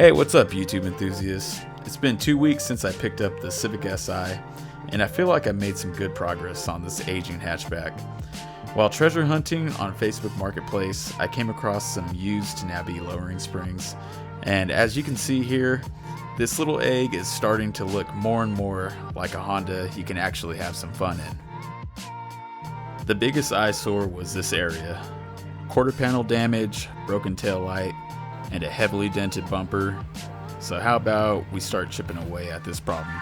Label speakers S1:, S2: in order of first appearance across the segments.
S1: Hey, what's up, YouTube enthusiasts? It's been 2 weeks since I picked up the Civic Si, and I feel like I made some good progress on this aging hatchback. While treasure hunting on Facebook Marketplace, I came across some used Nabi lowering springs, and as you can see here, this little egg is starting to look more and more like a Honda you can actually have some fun in. The biggest eyesore was this area. Quarter panel damage, broken tail light, and a heavily dented bumper. So how about we start chipping away at this problem?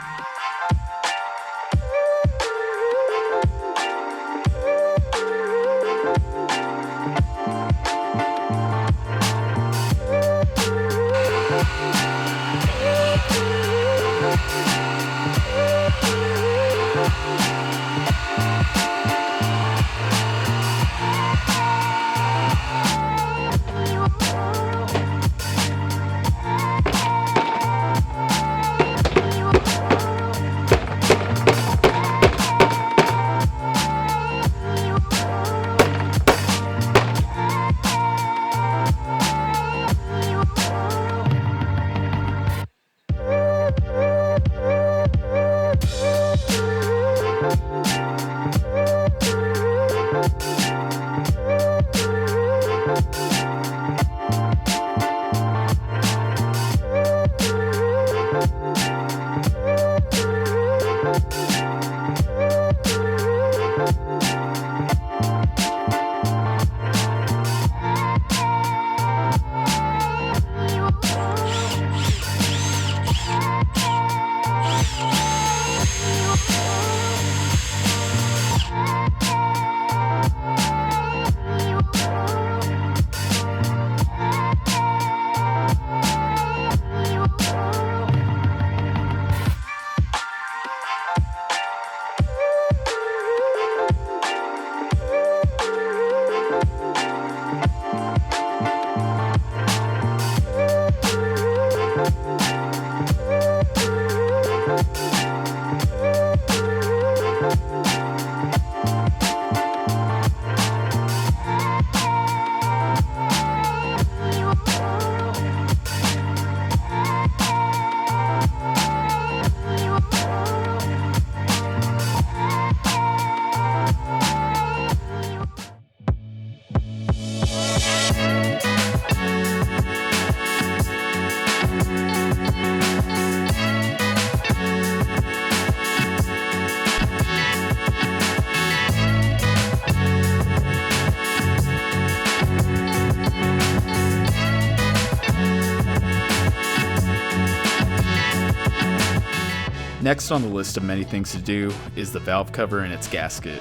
S1: Next on the list of many things to do is the valve cover and its gasket.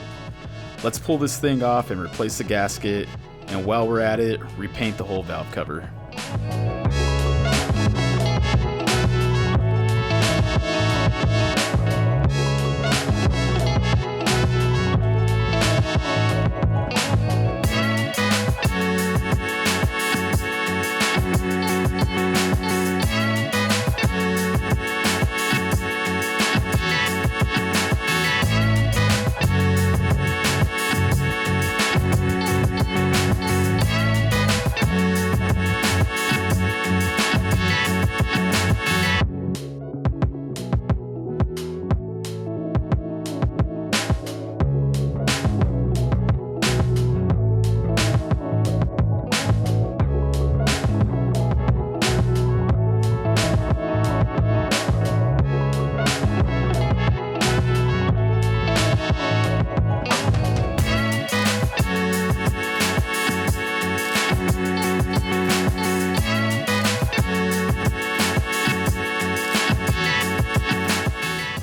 S1: Let's pull this thing off and replace the gasket, and while we're at it, repaint the whole valve cover.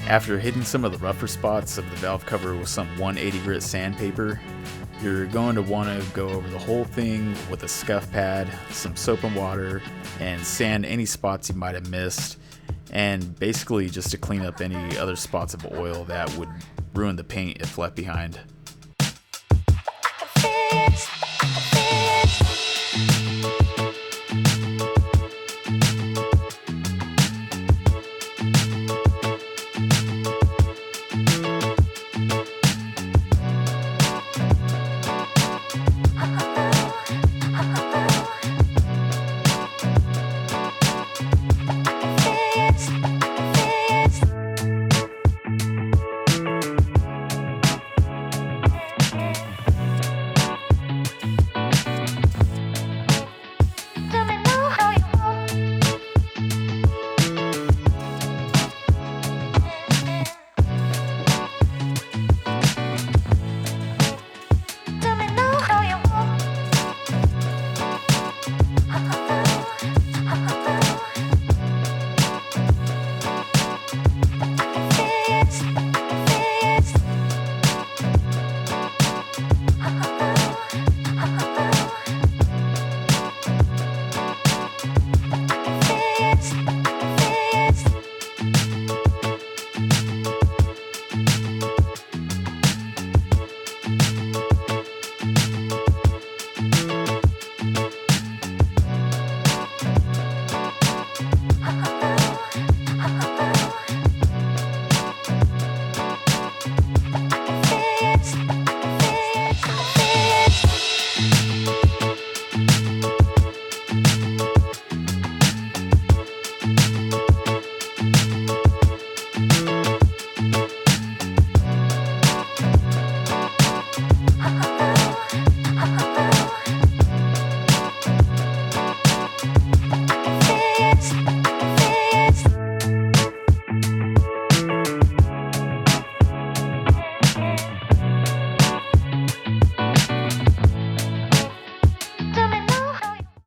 S1: After hitting some of the rougher spots of the valve cover with some 180 grit sandpaper, you're going to want to go over the whole thing with a scuff pad, some soap and water, and sand any spots you might have missed, and basically just to clean up any other spots of oil that would ruin the paint if left behind.